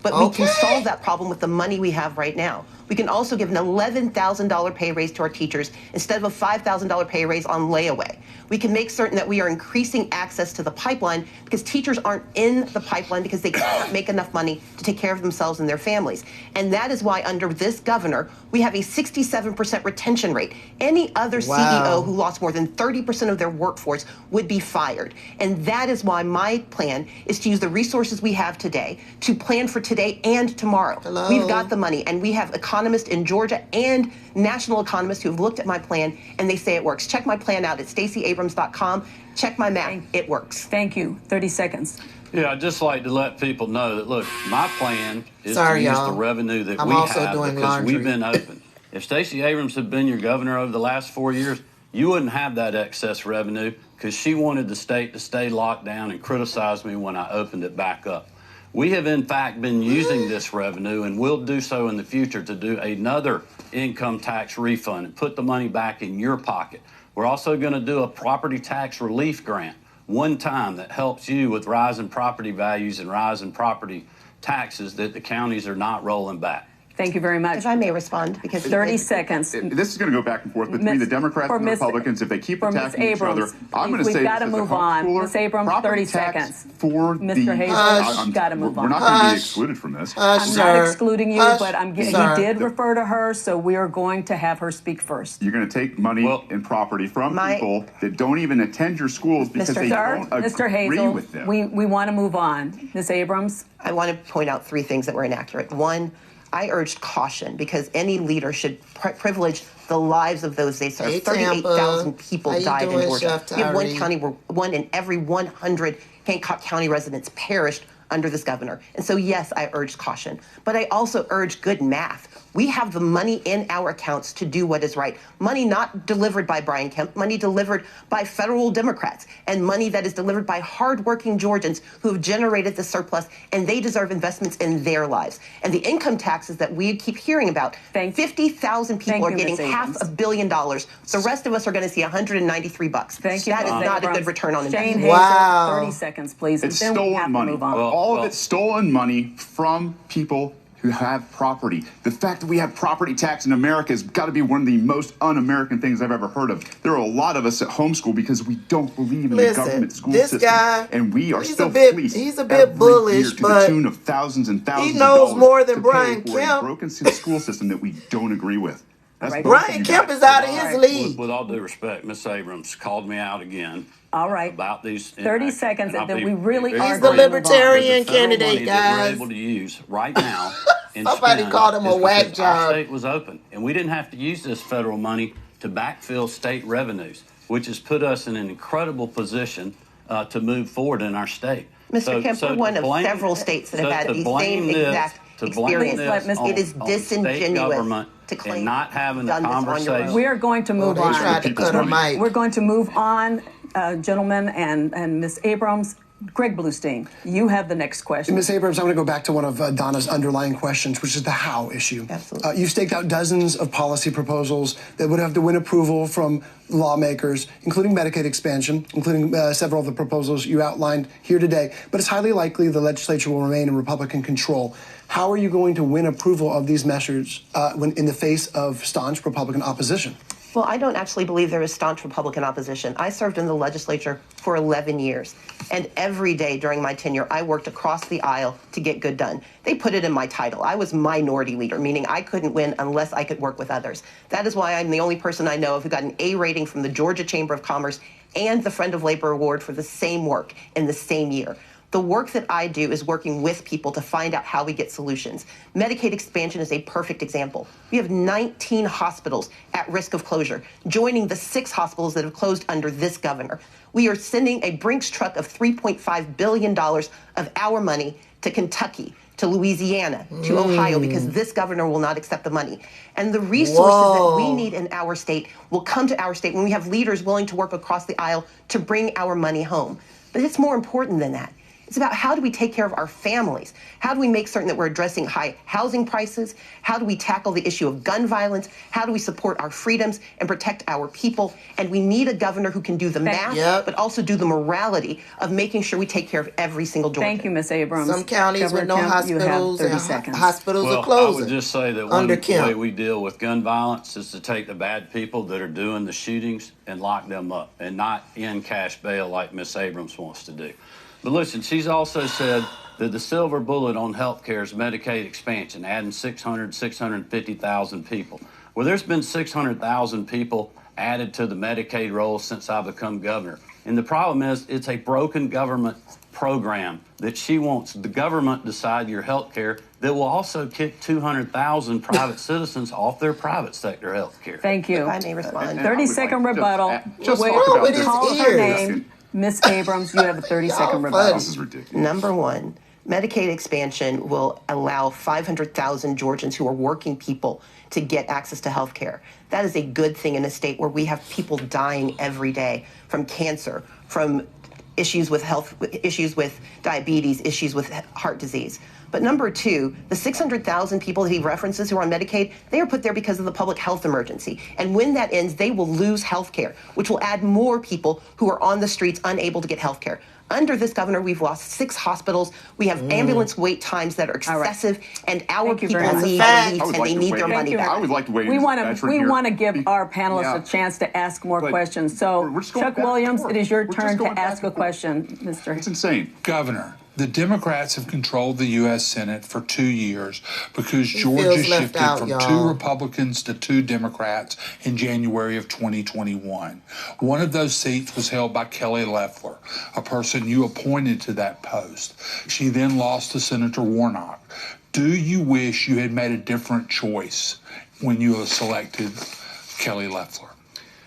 [SPEAKER 6] But we can solve that problem with the money we have right now. We can also give an $11,000 pay raise to our teachers instead of a $5,000 pay raise on layaway. We can make certain that we are increasing access to the pipeline because teachers aren't in the pipeline because they can't make enough money to take care of themselves and their families. And that is why under this governor, we have a 67% retention rate. Any other CEO who lost more than 30% of their workforce would be fired. And that is why my plan is to use the resources we have today to plan for today and tomorrow. We've got the money, and we have economists in Georgia and national economists who have looked at my plan, and they say it works. Check my plan out at StaceyAbrams.com. Check my map. It works.
[SPEAKER 3] Thank you. 30 seconds.
[SPEAKER 2] Yeah, I'd just like to let people know that, look, my plan is to use the revenue that we have because we've been open. If Stacey Abrams had been your governor over the last 4 years, you wouldn't have that excess revenue because she wanted the state to stay locked down and criticize me when I opened it back up. We have, in fact, been using this revenue, and will do so in the future, to do another income tax refund and put the money back in your pocket. We're also going to do a property tax relief grant one time that helps you with rising property values and rising property taxes that the counties are not rolling back.
[SPEAKER 3] Thank you very much.
[SPEAKER 6] If I may respond, because
[SPEAKER 3] 30 seconds.
[SPEAKER 5] This is going to go back and forth between the Democrats and the Republicans. If they keep attacking each other, I'm going to say
[SPEAKER 3] we've got to move on. Ms. Abrams, 30 seconds.
[SPEAKER 5] For
[SPEAKER 3] Mr. Hazel, you've got to move on.
[SPEAKER 5] We're not going to be excluded from this.
[SPEAKER 3] I'm not excluding you, but he did refer to her, so we are going to have her speak first.
[SPEAKER 5] You're going to take money and property from people that don't even attend your schools because they don't agree with them.
[SPEAKER 3] We want to move on. Ms. Abrams?
[SPEAKER 6] I want to point out 3 things that were inaccurate. One, I urged caution because any leader should privilege the lives of those they serve. 38,000 people died in Georgia. We have one county where 1 in every 100 Hancock County residents perished under this governor. And so, yes, I urged caution. But I also urged good math. We have the money in our accounts to do what is right. Money not delivered by Brian Kemp, money delivered by federal Democrats, and money that is delivered by hardworking Georgians who have generated the surplus, and they deserve investments in their lives. And the income taxes that we keep hearing about, 50,000 people are getting $500 million. The rest of us are going to see $193.
[SPEAKER 3] Thank you.
[SPEAKER 6] That is not a good return on investment.
[SPEAKER 3] Hazel, 30 seconds, please.
[SPEAKER 5] It's stolen money. All of it's stolen money from people who have property. The fact that we have property tax in America has got to be one of the most un-American things I've ever heard of. There are a lot of us at homeschool because we don't believe in the government school system.
[SPEAKER 7] Guy,
[SPEAKER 5] and we are still fleeced.
[SPEAKER 7] He's a bit bullish,
[SPEAKER 5] but to the tune of thousands and thousands
[SPEAKER 7] he knows
[SPEAKER 5] of
[SPEAKER 7] more than
[SPEAKER 5] to
[SPEAKER 7] Brian
[SPEAKER 5] pay for
[SPEAKER 7] Kemp.
[SPEAKER 5] A broken school system that we don't agree with.
[SPEAKER 7] Brian Kemp is out of his league.
[SPEAKER 2] With all due respect, Ms. Abrams called me out again.
[SPEAKER 3] All right.
[SPEAKER 2] About these
[SPEAKER 3] 30 seconds that we really are.
[SPEAKER 7] He's the Libertarian candidate, guys.
[SPEAKER 2] We're able to use right now.
[SPEAKER 7] Somebody called him a whack job.
[SPEAKER 2] Our state was open, and we didn't have to use this federal money to backfill state revenues, which has put us in an incredible position to move forward in our state.
[SPEAKER 6] Mr. Kemp, we're one of several states that have had the same exact experience.
[SPEAKER 2] It is disingenuous.
[SPEAKER 6] to claim
[SPEAKER 2] and not having a
[SPEAKER 6] done this on your
[SPEAKER 2] conversation.
[SPEAKER 6] own.
[SPEAKER 3] We are going to move on.
[SPEAKER 7] They tried to cut her mic.
[SPEAKER 3] We're going to move on, gentlemen, and Ms. Abrams. Greg Bluestein, you have the next question.
[SPEAKER 8] Ms. Abrams, I want to go back to one of Donna's underlying questions, which is the how issue.
[SPEAKER 6] Absolutely.
[SPEAKER 8] You've staked out dozens of policy proposals that would have to win approval from lawmakers, including Medicaid expansion, including several of the proposals you outlined here today. But it's highly likely the legislature will remain in Republican control. How are you going to win approval of these measures when in the face of staunch Republican opposition?
[SPEAKER 6] Well, I don't actually believe there is staunch Republican opposition. I served in the legislature for 11 years, and every day during my tenure, I worked across the aisle to get good done. They put it in my title. I was minority leader, meaning I couldn't win unless I could work with others. That is why I'm the only person I know of who got an A rating from the Georgia Chamber of Commerce and the Friend of Labor Award for the same work in the same year. The work that I do is working with people to find out how we get solutions. Medicaid expansion is a perfect example. We have 19 hospitals at risk of closure, joining the 6 hospitals that have closed under this governor. We are sending a Brinks truck of $3.5 billion of our money to Kentucky, to Louisiana, to Ohio, because this governor will not accept the money. And the resources that we need in our state will come to our state when we have leaders willing to work across the aisle to bring our money home. But it's more important than that. It's about how do we take care of our families? How do we make certain that we're addressing high housing prices? How do we tackle the issue of gun violence? How do we support our freedoms and protect our people? And we need a governor who can do the math, but also do the morality of making sure we take care of every single Georgian.
[SPEAKER 3] Thank you, Ms. Abrams.
[SPEAKER 7] Some counties
[SPEAKER 3] Governor
[SPEAKER 7] with no
[SPEAKER 3] Kemp,
[SPEAKER 7] hospitals
[SPEAKER 3] you have 30
[SPEAKER 7] and
[SPEAKER 3] seconds.
[SPEAKER 7] hospitals
[SPEAKER 2] Well,
[SPEAKER 7] are closing.
[SPEAKER 2] I would just say that
[SPEAKER 7] under
[SPEAKER 2] one
[SPEAKER 7] Kemp.
[SPEAKER 2] way we deal with gun violence is to take the bad people that are doing the shootings and lock them up and not in cash bail like Ms. Abrams wants to do. But listen, she's also said that the silver bullet on health care is Medicaid expansion, adding 650,000 people. Well, there's been 600,000 people added to the Medicaid roll since I've become governor. And the problem is it's a broken government program that she wants the government to decide your health care that will also kick 200,000 private citizens off their private sector health care.
[SPEAKER 3] Thank you.
[SPEAKER 6] If I may respond.
[SPEAKER 3] 30-second rebuttal.
[SPEAKER 5] Just
[SPEAKER 3] Wait,
[SPEAKER 5] talk about this.
[SPEAKER 3] call her name. Ms. Abrams, you have a 30-second rebuttal.
[SPEAKER 5] This is ridiculous.
[SPEAKER 6] Number one, Medicaid expansion will allow 500,000 Georgians who are working people to get access to health care. That is a good thing in a state where we have people dying every day from cancer, from issues with health, issues with diabetes, issues with heart disease. But number two, the 600,000 people that he references who are on Medicaid, they are put there because of the public health emergency. And when that ends, they will lose health care, which will add more people who are on the streets unable to get health care. Under this governor, we've lost 6 hospitals. We have ambulance wait times that are excessive, and our people need relief, and they need their money back.
[SPEAKER 5] I would like to weigh in.
[SPEAKER 3] We want to give our panelists a chance to ask more questions. So, Chuck Williams, it is your turn to ask a question, Mr.
[SPEAKER 5] It's insane.
[SPEAKER 4] Governor, the Democrats have controlled the U.S. Senate for 2 years because Georgia shifted from 2 Republicans to 2 Democrats in January of 2021. One of those seats was held by Kelly Loeffler, a person you appointed to that post. She then lost to Senator Warnock. Do you wish you had made a different choice when you selected Kelly Loeffler?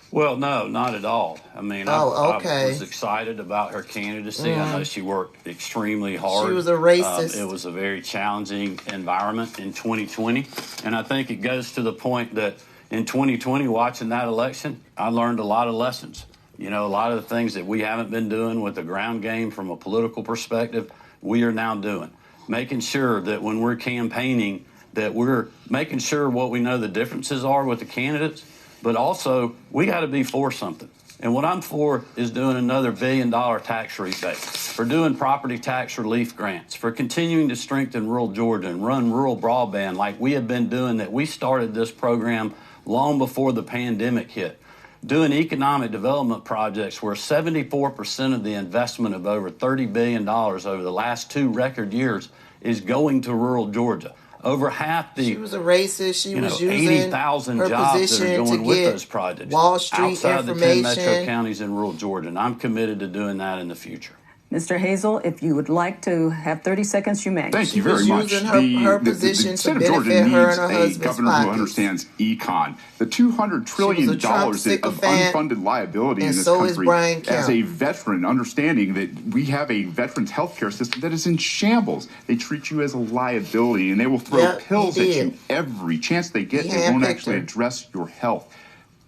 [SPEAKER 2] Well, no, not at all. I mean, I was excited about her candidacy. I know she worked extremely hard.
[SPEAKER 7] She was a racist.
[SPEAKER 2] It was a very challenging environment in 2020. And I think it goes to the point that in 2020, watching that election, I learned a lot of lessons. You know, a lot of the things that we haven't been doing with the ground game from a political perspective, we are now doing. Making sure that when we're campaigning, that we're making sure what we know the differences are with the candidates, but also we got to be for something. And what I'm for is doing another $1 billion tax rebate, for doing property tax relief grants, for continuing to strengthen rural Georgia and run rural broadband like we have been doing, that we started this program long before the pandemic hit. Doing economic development projects where 74% of the investment of over $30 billion over the last 2 record years is going to rural Georgia. Over half the,
[SPEAKER 7] she was a racist. She was using
[SPEAKER 2] 80,000
[SPEAKER 7] her
[SPEAKER 2] jobs
[SPEAKER 7] position
[SPEAKER 2] that are going
[SPEAKER 7] to
[SPEAKER 2] with
[SPEAKER 7] get
[SPEAKER 2] those projects
[SPEAKER 7] Wall Street
[SPEAKER 2] outside
[SPEAKER 7] information.
[SPEAKER 2] the 10 metro counties in rural Georgia, and I'm committed to doing that in the future.
[SPEAKER 3] Mr. Hazel, if you would like to have 30 seconds, you may.
[SPEAKER 5] Thank you very much.
[SPEAKER 7] Using her position
[SPEAKER 5] the state
[SPEAKER 7] to
[SPEAKER 5] of Georgia
[SPEAKER 7] benefit her
[SPEAKER 5] needs
[SPEAKER 7] and her
[SPEAKER 5] a
[SPEAKER 7] husband's
[SPEAKER 5] governor who
[SPEAKER 7] pockets.
[SPEAKER 5] understands econ. The $200 trillion of unfunded liability in this country, as a veteran, understanding that we have a veterans health care system that is in shambles. They treat you as a liability, and they will throw pills at you every chance they get. They won't actually address your health.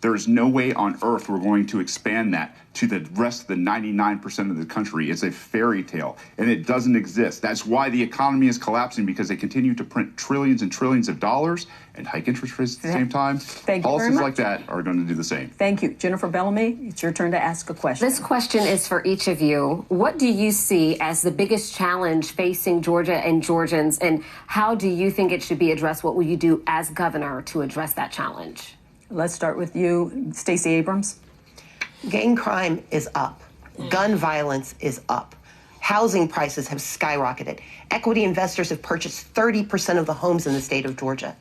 [SPEAKER 5] There is no way on earth we're going to expand that to the rest of the 99% of the country. It's a fairy tale, and it doesn't exist. That's why the economy is collapsing, because they continue to print trillions and trillions of dollars and hike interest rates at the same time. Policies like that are going to do the same.
[SPEAKER 3] Thank you. Jennifer Bellamy, it's your turn to ask a question.
[SPEAKER 1] This question is for each of you. What do you see as the biggest challenge facing Georgia and Georgians, and how do you think it should be addressed? What will you do as governor to address that challenge?
[SPEAKER 3] Let's start with you, Stacey Abrams.
[SPEAKER 6] Gang crime is up. Gun violence is up. Housing prices have skyrocketed. Equity investors have purchased 30% of the homes in the state of Georgia.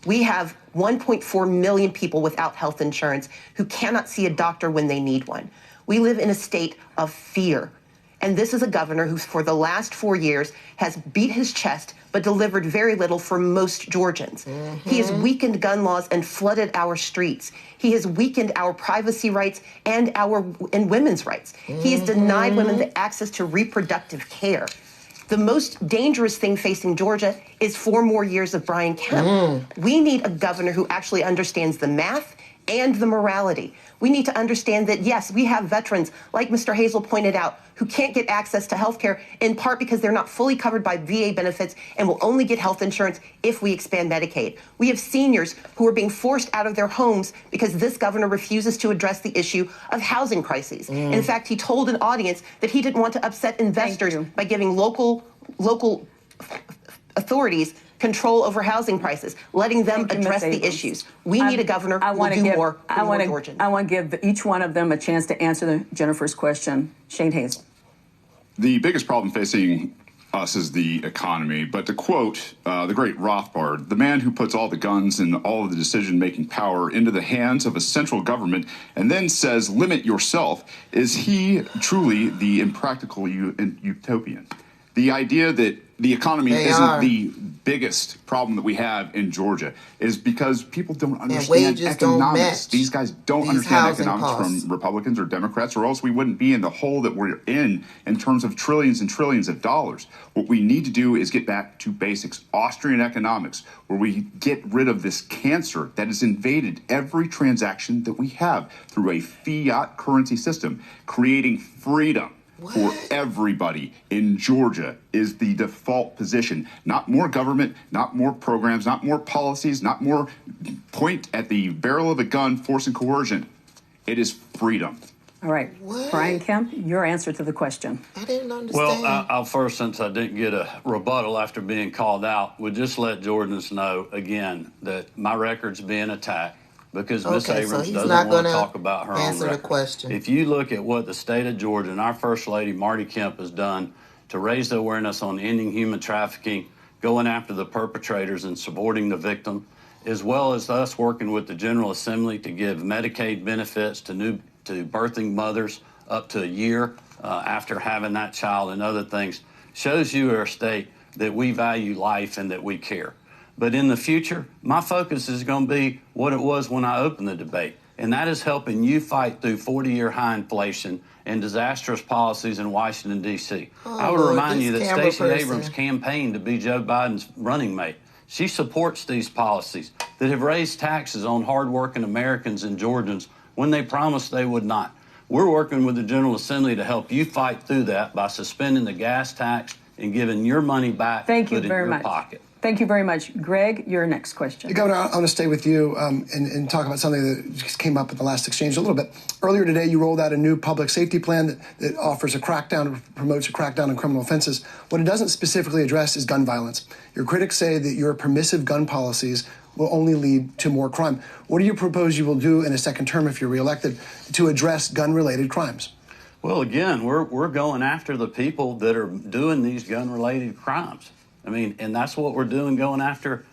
[SPEAKER 6] We have 1.4 million people without health insurance who cannot see a doctor when they need one. We live in a state of fear. And this is a governor who, for the last 4 years, has beat his chest but delivered very little for most Georgians. He has weakened gun laws and flooded our streets. He has weakened our privacy rights and women's rights. He has denied women the access to reproductive care. The most dangerous thing facing Georgia is 4 more years of Brian Kemp. We need a governor who actually understands the math and the morality. We need to understand that, yes, we have veterans, like Mr. Hazel pointed out, who can't get access to health care, in part because they're not fully covered by VA benefits and will only get health insurance if we expand Medicaid. We have seniors who are being forced out of their homes because this governor refuses to address the issue of housing crises. In fact, he told an audience that he didn't want to upset investors by giving local authorities control over housing prices, letting them address the issues. We need a governor who will do more for Georgians.
[SPEAKER 3] I want to give each one of them a chance to answer Jennifer's question. Shane Hazel.
[SPEAKER 5] The biggest problem facing us is the economy. But to quote the great Rothbard, the man who puts all the guns and all of the decision-making power into the hands of a central government and then says, limit yourself, is he truly the impractical utopian? The idea that the economy isn't the biggest problem that we have in Georgia is because people don't understand economics. These guys don't understand economics from Republicans or Democrats, or else we wouldn't be in the hole that we're in terms of trillions and trillions of dollars. What we need to do is get back to basics, Austrian economics, where we get rid of this cancer that has invaded every transaction that we have through a fiat currency system, creating freedom. For everybody in Georgia is the default position. Not more government, not more programs, not more policies, not more point at the barrel of a gun, force and coercion. It is freedom.
[SPEAKER 3] All right. Brian Kemp, your answer to the question.
[SPEAKER 7] I didn't understand.
[SPEAKER 2] Well, I'll first, since I didn't get a rebuttal after being called out, would just let Georgians know, again, that my record's being attacked. Because Ms. Abrams doesn't want to talk about her own record.
[SPEAKER 7] Question.
[SPEAKER 2] If you look at what the state of Georgia and our First Lady, Marty Kemp, has done to raise the awareness on ending human trafficking, going after the perpetrators and supporting the victim, as well as us working with the General Assembly to give Medicaid benefits to birthing mothers up to a year after having that child and other things, shows you, our state, that we value life and that we care. But in the future, my focus is going to be what it was when I opened the debate, and that is helping you fight through 40-year high inflation and disastrous policies in Washington, D.C. I would remind you that Stacey Abrams campaigned to be Joe Biden's running mate. She supports these policies that have raised taxes on hardworking Americans and Georgians when they promised they would not. We're working with the General Assembly to help you fight through that by suspending the gas tax and giving your money back
[SPEAKER 3] in your
[SPEAKER 2] pocket.
[SPEAKER 3] Thank you very much. Greg, your next question.
[SPEAKER 8] Governor, I want to stay with you and talk about something that just came up in the last exchange a little bit. Earlier today, you rolled out a new public safety plan that offers a crackdown, promotes a crackdown on criminal offenses. What it doesn't specifically address is gun violence. Your critics say that your permissive gun policies will only lead to more crime. What do you propose you will do in a second term if you're reelected to address gun-related crimes?
[SPEAKER 2] Well, again, we're going after the people that are doing these gun-related crimes. I mean, and that's what we're doing, going after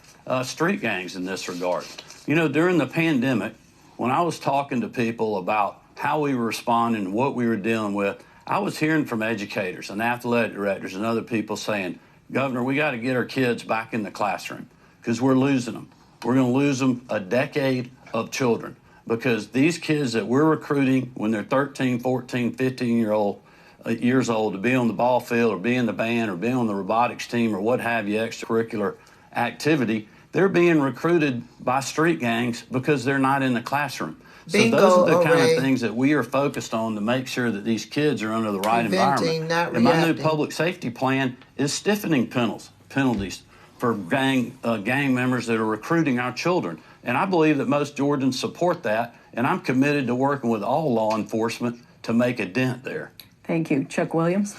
[SPEAKER 2] street gangs in this regard. You know, during the pandemic, when I was talking to people about how we were responding, what we were dealing with, I was hearing from educators and athletic directors and other people saying, Governor, we got to get our kids back in the classroom because we're losing them. We're going to lose them a decade of children because these kids that we're recruiting when they're 13, 14, 15 years old to be on the ball field or be in the band or be on the robotics team or what have you, extracurricular activity, they're being recruited by street gangs because they're not in the classroom.
[SPEAKER 7] Bingo,
[SPEAKER 2] so those are the kind
[SPEAKER 7] hooray.
[SPEAKER 2] of things that we are focused on to make sure that these kids are under the right
[SPEAKER 7] Preventing,
[SPEAKER 2] environment.
[SPEAKER 7] not
[SPEAKER 2] And my new
[SPEAKER 7] reacting.
[SPEAKER 2] public safety plan is stiffening penalties for gang members that are recruiting our children. And I believe that most Georgians support that, and I'm committed to working with all law enforcement to make a dent there.
[SPEAKER 3] Thank you. Chuck Williams.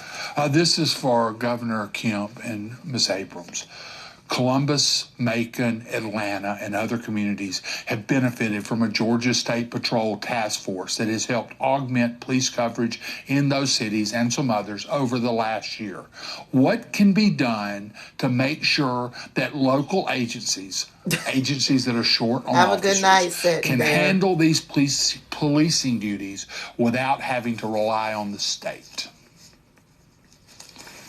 [SPEAKER 4] This is for Governor Kemp and Ms. Abrams. Columbus, Macon, Atlanta, and other communities have benefited from a Georgia State Patrol task force that has helped augment police coverage in those cities and some others over the last year. What can be done to make sure that local agencies that are short on
[SPEAKER 7] Have a
[SPEAKER 4] officers
[SPEAKER 7] good night, sitting
[SPEAKER 4] can
[SPEAKER 7] there.
[SPEAKER 4] handle these policing duties without having to rely on the state?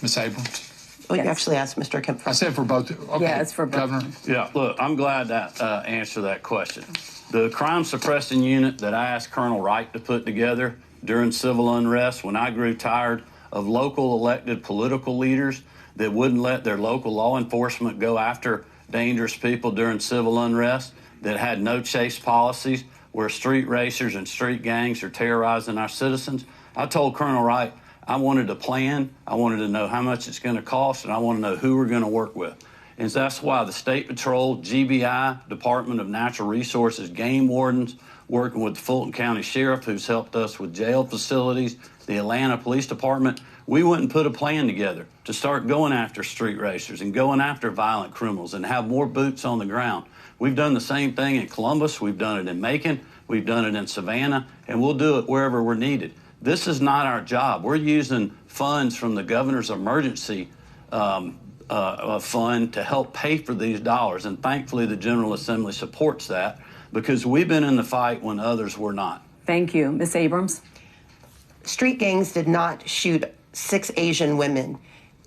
[SPEAKER 4] Ms. Abrams?
[SPEAKER 6] Well, you
[SPEAKER 3] Yes.
[SPEAKER 6] actually asked Mr. Kemp
[SPEAKER 4] I
[SPEAKER 6] first.
[SPEAKER 4] said for both. Okay,
[SPEAKER 3] Yeah, it's for both.
[SPEAKER 4] Governor.
[SPEAKER 2] Yeah, look, I'm glad that answer that question. The crime suppressing unit that I asked Colonel Wright to put together during civil unrest when I grew tired of local elected political leaders that wouldn't let their local law enforcement go after dangerous people during civil unrest, that had no chase policies, where street racers and street gangs are terrorizing our citizens. I told Colonel Wright I wanted a plan, I wanted to know how much it's going to cost, and I want to know who we're going to work with. And that's why the State Patrol, GBI, Department of Natural Resources, game wardens, working with the Fulton County Sheriff, who's helped us with jail facilities, the Atlanta Police Department, we went and put a plan together to start going after street racers and going after violent criminals and have more boots on the ground. We've done the same thing in Columbus, we've done it in Macon, we've done it in Savannah, and we'll do it wherever we're needed. This is not our job. We're using funds from the governor's emergency fund to help pay for these dollars, and thankfully the General Assembly supports that because we've been in the fight when others were not.
[SPEAKER 3] Thank you. Ms. Abrams.
[SPEAKER 6] Street gangs did not shoot 6 Asian women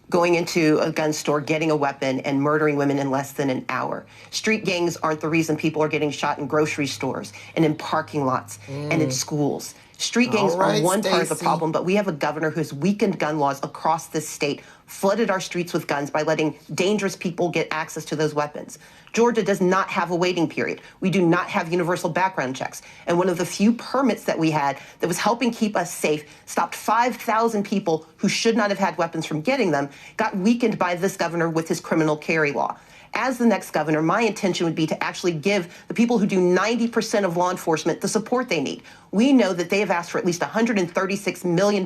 [SPEAKER 6] going into a gun store, getting a weapon, and murdering women in less than an hour. Street gangs aren't the reason people are getting shot in grocery stores and in parking lots and in schools. Street gangs are one part of the problem, but we have a governor who's weakened gun laws across this state, flooded our streets with guns by letting dangerous people get access to those weapons. Georgia does not have a waiting period. We do not have universal background checks. And one of the few permits that we had that was helping keep us safe stopped 5,000 people who should not have had weapons from getting them, got weakened by this governor with his criminal carry law. As the next governor, my intention would be to actually give the people who do 90% of law enforcement the support they need. We know that they have asked for at least $136 million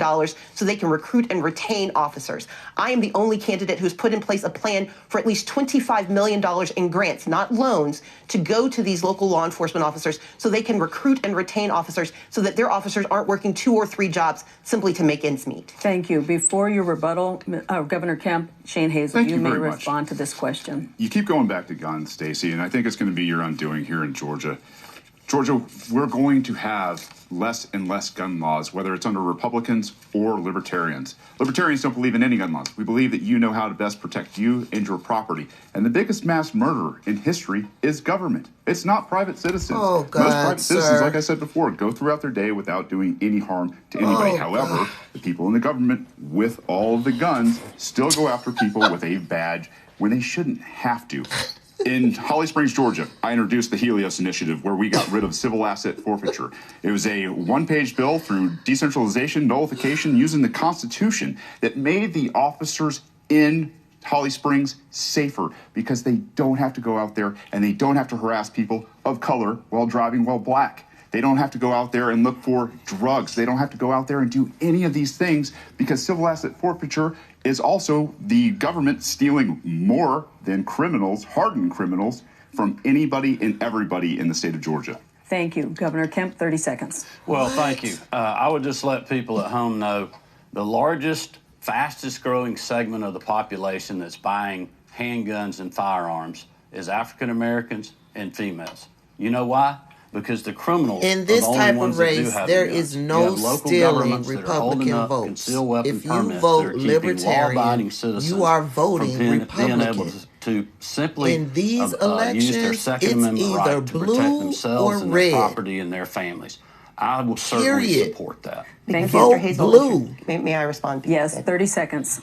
[SPEAKER 6] so they can recruit and retain officers. I am the only candidate who's put in place a plan for at least $25 million in grants, not loans, to go to these local law enforcement officers so they can recruit and retain officers so that their officers aren't working 2 or 3 jobs simply to make ends meet.
[SPEAKER 3] Thank you. Before your rebuttal, Governor Kemp, Shane Hazel, you may
[SPEAKER 5] very much.
[SPEAKER 3] respond to this question.
[SPEAKER 5] You keep going back to guns, Stacey, and I think it's going to be your undoing here in Georgia. Georgia, we're going to have less and less gun laws, whether it's under Republicans or Libertarians. Libertarians don't believe in any gun laws. We believe that you know how to best protect you and your property. And the biggest mass murderer in history is government. It's not private citizens.
[SPEAKER 7] Oh, God,
[SPEAKER 5] Most private citizens,
[SPEAKER 7] sir.
[SPEAKER 5] like I said before, go throughout their day without doing any harm to anybody.
[SPEAKER 7] Oh,
[SPEAKER 5] However,
[SPEAKER 7] God.
[SPEAKER 5] the people in the government with all of the guns still go after people with a badge when they shouldn't have to. In Holly Springs, Georgia, I introduced the Helios Initiative, where we got rid of civil asset forfeiture. It was a one-page bill through decentralization, nullification, using the Constitution that made the officers in Holly Springs safer because they don't have to go out there and they don't have to harass people of color while driving while black. They don't have to go out there and look for drugs. They don't have to go out there and do any of these things because civil asset forfeiture is also the government stealing more than criminals, hardened criminals, from anybody and everybody in the state of Georgia.
[SPEAKER 3] Thank you. Governor Kemp, 30 seconds.
[SPEAKER 2] Well, thank you. I would just let people at home know the largest, fastest growing segment of the population that's buying handguns and firearms is African Americans and females. You know why? because the criminals
[SPEAKER 7] in this
[SPEAKER 2] are the only
[SPEAKER 7] type
[SPEAKER 2] ones
[SPEAKER 7] of
[SPEAKER 2] that do
[SPEAKER 7] race,
[SPEAKER 2] have
[SPEAKER 7] there
[SPEAKER 2] guns.
[SPEAKER 7] is
[SPEAKER 2] You
[SPEAKER 7] no
[SPEAKER 2] have local
[SPEAKER 7] stealing
[SPEAKER 2] governments that are holding
[SPEAKER 7] Republican
[SPEAKER 2] up
[SPEAKER 7] votes.
[SPEAKER 2] concealed weapon
[SPEAKER 7] If you
[SPEAKER 2] permits that
[SPEAKER 7] vote
[SPEAKER 2] are keeping
[SPEAKER 7] Libertarian,
[SPEAKER 2] law-abiding citizens
[SPEAKER 7] you are
[SPEAKER 2] from
[SPEAKER 7] voting
[SPEAKER 2] being
[SPEAKER 7] Republican.
[SPEAKER 2] able to simply
[SPEAKER 7] In these
[SPEAKER 2] use their
[SPEAKER 7] elections,
[SPEAKER 2] Second
[SPEAKER 7] it's
[SPEAKER 2] Amendment
[SPEAKER 7] either
[SPEAKER 2] right to protect
[SPEAKER 7] blue
[SPEAKER 2] themselves
[SPEAKER 7] or
[SPEAKER 2] and their
[SPEAKER 7] red.
[SPEAKER 2] property and their families. I will certainly
[SPEAKER 7] Period.
[SPEAKER 2] support that.
[SPEAKER 3] Thank you.
[SPEAKER 6] Mr.
[SPEAKER 7] Vote
[SPEAKER 6] Hazel,
[SPEAKER 7] blue.
[SPEAKER 6] may I respond?
[SPEAKER 3] Yes, 30 seconds.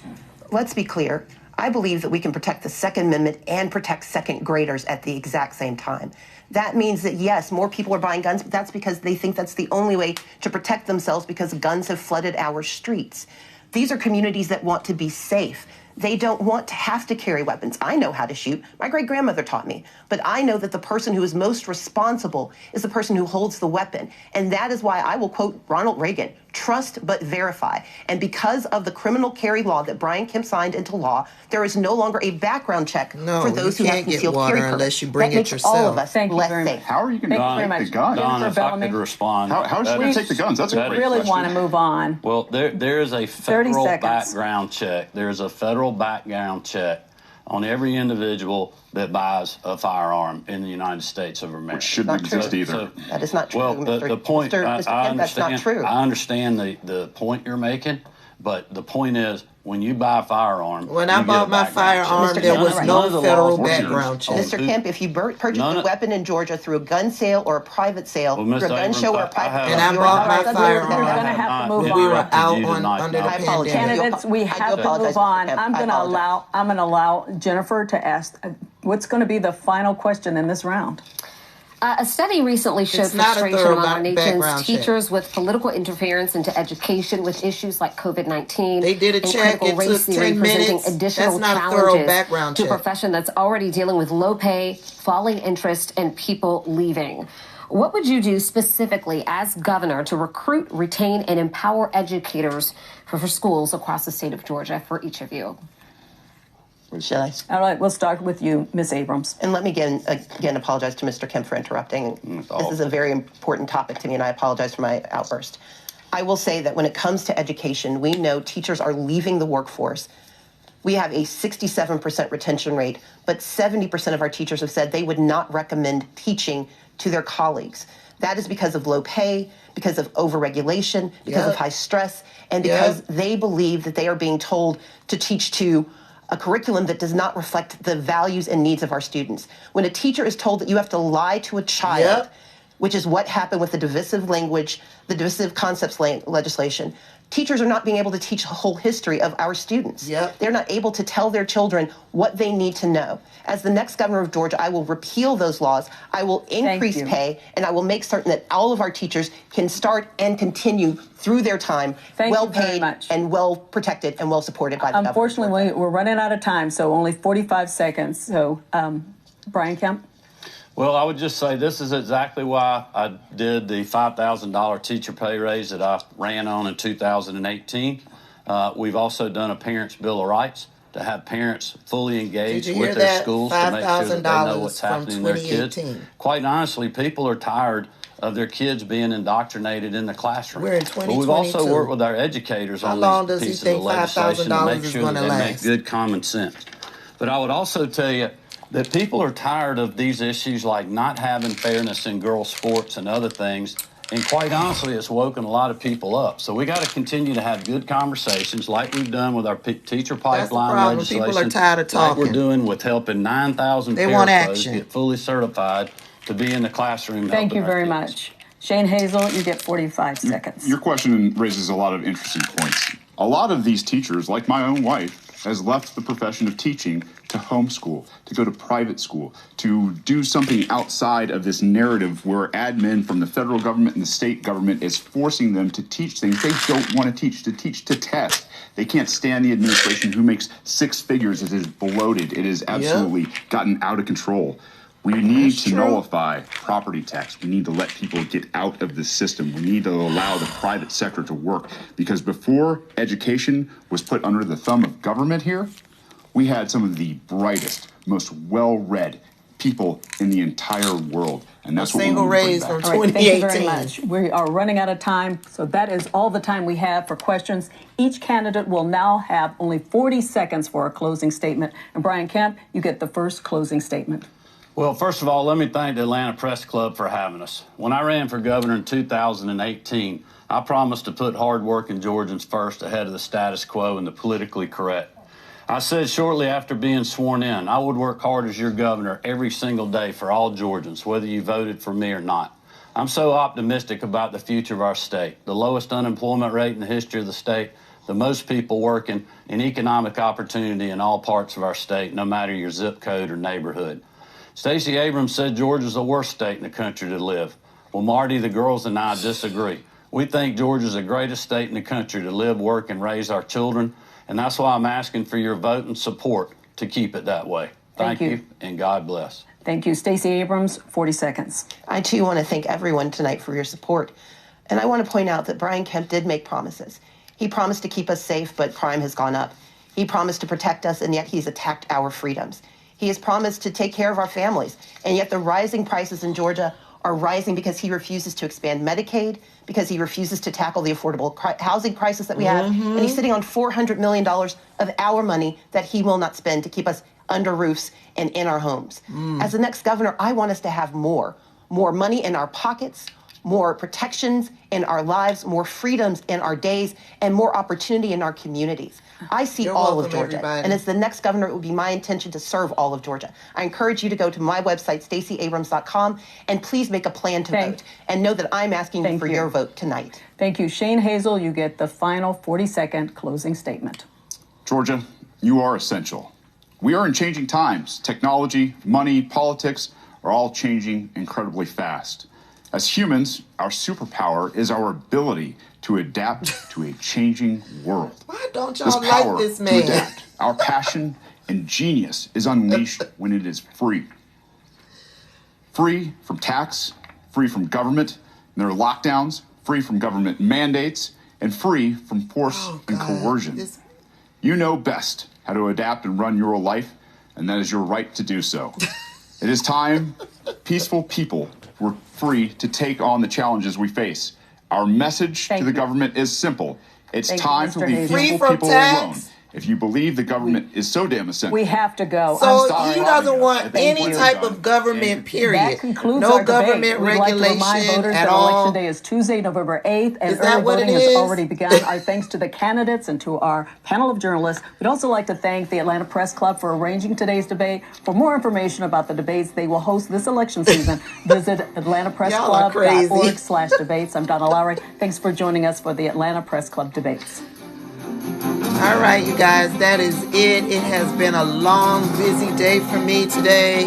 [SPEAKER 6] Let's be clear. I believe that we can protect the Second Amendment and protect second graders at the exact same time. That means that, yes, more people are buying guns, but that's because they think that's the only way to protect themselves because guns have flooded our streets. These are communities that want to be safe. They don't want to have to carry weapons. I know how to shoot. My great-grandmother taught me. But I know that the person who is most responsible is the person who holds the weapon. And that is why I will quote Ronald Reagan, trust but verify. And because of the criminal carry law that Brian Kemp signed into law, there is no longer a background check for those who have concealed carry permits.
[SPEAKER 7] Unless you bring
[SPEAKER 6] that
[SPEAKER 7] it
[SPEAKER 6] makes
[SPEAKER 7] yourself.
[SPEAKER 6] all of us
[SPEAKER 3] Thank you
[SPEAKER 6] less
[SPEAKER 3] very
[SPEAKER 6] safe.
[SPEAKER 3] much.
[SPEAKER 5] How are you going to take the guns?
[SPEAKER 2] Don, if I could respond.
[SPEAKER 5] How is she going to take the guns? That's a
[SPEAKER 3] We
[SPEAKER 5] great
[SPEAKER 3] really
[SPEAKER 5] question.
[SPEAKER 3] want to move on.
[SPEAKER 2] Well, there is a
[SPEAKER 3] 30
[SPEAKER 2] federal
[SPEAKER 3] seconds.
[SPEAKER 2] background check. There is a federal background check on every individual that buys a firearm in the United States of America.
[SPEAKER 5] Which shouldn't exist either.
[SPEAKER 6] That is not true.
[SPEAKER 2] Well, the point,
[SPEAKER 6] Mr.
[SPEAKER 2] I
[SPEAKER 6] Kemp,
[SPEAKER 2] understand,
[SPEAKER 6] that's not true.
[SPEAKER 2] I understand the point you're making, but the point is, when you buy a firearm,
[SPEAKER 7] When I bought my firearm, there was no federal background check.
[SPEAKER 6] Mr. Kemp, if you purchased a weapon in Georgia through a gun sale or a private sale, through a gun show or a private sale,
[SPEAKER 7] and I bought my firearm,
[SPEAKER 3] We're going to have to move
[SPEAKER 7] we were
[SPEAKER 3] on.
[SPEAKER 7] out under the pandemic.
[SPEAKER 3] Candidates, we have to move on. I'm going to allow Jennifer to ask what's going to be the final question in this round.
[SPEAKER 1] A study recently showed frustration among our nation's teachers with political interference into education with issues like COVID-19.
[SPEAKER 7] They did a check.
[SPEAKER 1] Critical race theory presenting additional challenges to a profession that's already dealing with low pay, falling interest, and people leaving. What would you do specifically as governor to recruit, retain, and empower educators for schools across the state of Georgia for each of you?
[SPEAKER 6] Shall I?
[SPEAKER 3] All right, we'll start with you, Ms. Abrams.
[SPEAKER 6] And let me again apologize to Mr. Kemp for interrupting. This is a very important topic to me, and I apologize for my outburst. I will say that when it comes to education, we know teachers are leaving the workforce. We have a 67% retention rate, but 70% of our teachers have said they would not recommend teaching to their colleagues. That is because of low pay, because of overregulation, because of high stress, and because they believe that they are being told to teach to a curriculum that does not reflect the values and needs of our students. When a teacher is told that you have to lie to a child, which is what happened with the divisive language, the divisive concepts legislation, teachers are not being able to teach the whole history of our students. They're not able to tell their children what they need to know. As the next governor of Georgia, I will repeal those laws. I will increase pay, and I will make certain that all of our teachers can start and continue through their time well paid and well protected and well supported by the government.
[SPEAKER 3] Unfortunately, we're running out of time, so only 45 seconds. So, Brian Kemp?
[SPEAKER 2] Well, I would just say this is exactly why I did the $5,000 teacher pay raise that I ran on in 2018. We've also done a Parents' Bill of Rights to have parents fully engaged with their schools to make sure that they know what's happening in their kids. Quite honestly, people are tired of their kids being indoctrinated in the classroom.
[SPEAKER 7] We're in 2022.
[SPEAKER 2] But we've also worked with our educators on these pieces of legislation to make sure that they make good common sense. But I would also tell you that people are tired of these issues like not having fairness in girls' sports and other things. And quite honestly, it's woken a lot of people up. So we got to continue to have good conversations like we've done with our teacher pipeline legislation.
[SPEAKER 7] People are tired of talking.
[SPEAKER 2] Like we're doing with helping 9,000 parapros get fully certified to be in the classroom.
[SPEAKER 3] Thank you very much. Shane Hazel, you get 45 seconds.
[SPEAKER 5] Your question raises a lot of interesting points. A lot of these teachers, like my own wife, has left the profession of teaching to homeschool, to go to private school, to do something outside of this narrative where admin from the federal government and the state government is forcing them to teach things they don't want to teach to test. They can't stand the administration who makes six figures. It is bloated. It is absolutely gotten out of control. We need to nullify property tax. We need to let people get out of the system. We need to allow the private sector to work. Because before education was put under the thumb of government here, we had some of the brightest, most well-read people in the entire world. And that's what we need to bring back.
[SPEAKER 7] From 2018.
[SPEAKER 3] Thank you very much. We are running out of time, so that is all the time we have for questions. Each candidate will now have only 40 seconds for a closing statement. And Brian Kemp, you get the first closing statement.
[SPEAKER 2] Well, first of all, let me thank the Atlanta Press Club for having us. When I ran for governor in 2018, I promised to put hardworking Georgians first ahead of the status quo and the politically correct. I said shortly after being sworn in, I would work hard as your governor every single day for all Georgians, whether you voted for me or not. I'm so optimistic about the future of our state, the lowest unemployment rate in the history of the state, the most people working, and economic opportunity in all parts of our state, no matter your zip code or neighborhood. Stacey Abrams said Georgia's the worst state in the country to live. Well, Marty, the girls and I disagree. We think Georgia's the greatest state in the country to live, work, and raise our children, and that's why I'm asking for your vote and support to keep it that way. Thank you, and God bless.
[SPEAKER 3] Thank you. Stacey Abrams, 40 seconds.
[SPEAKER 6] I, too, want to thank everyone tonight for your support. And I want to point out that Brian Kemp did make promises. He promised to keep us safe, but crime has gone up. He promised to protect us, and yet he's attacked our freedoms. He has promised to take care of our families, and yet the rising prices in Georgia are rising because he refuses to expand Medicaid, because he refuses to tackle the affordable housing crisis that we have, and he's sitting on $400 million of our money that he will not spend to keep us under roofs and in our homes. As the next governor, I want us to have more money in our pockets, more protections in our lives, more freedoms in our days, and more opportunity in our communities. I see all of Georgia, and as the next governor, it would be my intention to serve all of Georgia. I encourage you to go to my website, StaceyAbrams.com, and please make a plan to vote, and know that I'm asking you for your vote tonight.
[SPEAKER 3] Thank you. Shane Hazel, you get the final 40-second closing statement.
[SPEAKER 5] Georgia, you are essential. We are in changing times. Technology, money, politics are all changing incredibly fast. As humans, our superpower is our ability to adapt to a changing world.
[SPEAKER 7] Why don't y'all like this man?
[SPEAKER 5] To adapt, our passion and genius is unleashed when it is free. Free from tax, free from government and their lockdowns, free from government mandates, and free from force and coercion. You know best how to adapt and run your life, and that is your right to do so. It is time peaceful people were free to take on the challenges we face. Our message to the government is simple. It's time to leave peaceful people alone. If you believe the government is so damn essential.
[SPEAKER 3] We have to go.
[SPEAKER 7] So he doesn't want any type of government, period.
[SPEAKER 3] That concludes
[SPEAKER 7] no
[SPEAKER 3] our
[SPEAKER 7] government
[SPEAKER 3] debate. We'd like to remind voters that Election Day is Tuesday, November 8th, and early voting has already begun. Our thanks to the candidates and to our panel of journalists. We'd also like to thank the Atlanta Press Club for arranging today's debate. For more information about the debates they will host this election season, visit atlantapressclub.org/debates. I'm Donna Lowry. Thanks for joining us for the Atlanta Press Club debates.
[SPEAKER 7] All right, you guys, that is it. It has been a long, busy day for me today.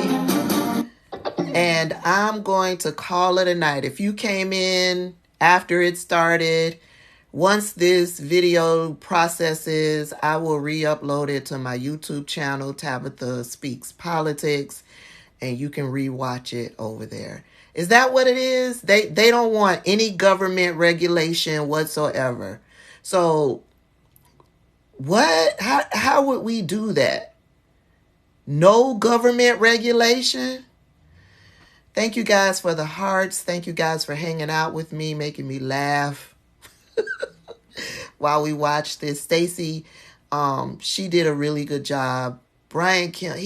[SPEAKER 7] And I'm going to call it a night. If you came in after it started, once this video processes, I will re-upload it to my YouTube channel, Tabitha Speaks Politics, and you can re-watch it over there. Is that what it is? They don't want any government regulation whatsoever. So what? How would we do that? No government regulation? Thank you guys for the hearts. Thank you guys for hanging out with me, making me laugh while we watch this. Stacey, she did a really good job. Brian Kemp,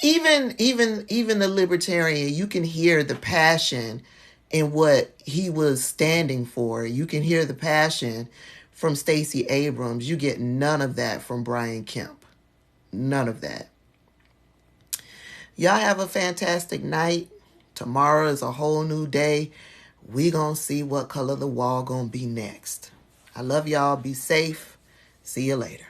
[SPEAKER 7] even the Libertarian, you can hear the passion in what he was standing for. You can hear the passion from Stacey Abrams. You get none of that from Brian Kemp. None of that. Y'all have a fantastic night. Tomorrow is a whole new day. We gonna see what color the wall gonna be next. I love y'all. Be safe. See you later.